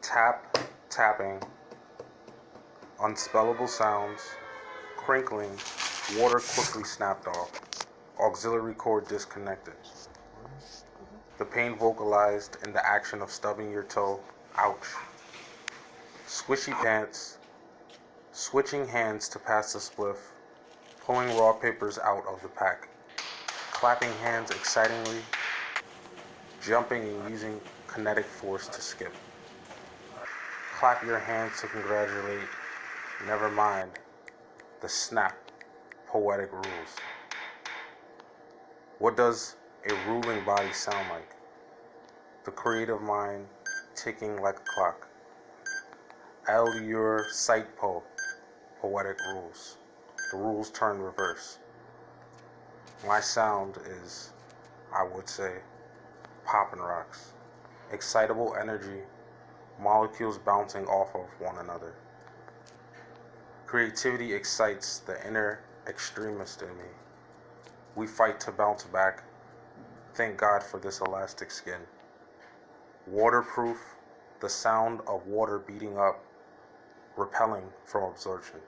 Tap, tapping, unspellable sounds, crinkling, water quickly snapped off, auxiliary cord disconnected. The pain vocalized in the action of stubbing your toe, ouch. Swishy pants, switching hands to pass the spliff, pulling raw papers out of the pack, clapping hands excitingly, jumping and using kinetic force to skip. Clap your hands to congratulate, never mind the snap, poetic rules. What does a ruling body sound like? The creative mind ticking like a clock. Allure sight poetic rules. The rules turn reverse. My sound is, I would say, poppin' rocks. Excitable energy, molecules bouncing off of one another. Creativity excites the inner extremist in me. We fight to bounce back. Thank God for this elastic skin. Waterproof, the sound of water beating up, repelling from absorption.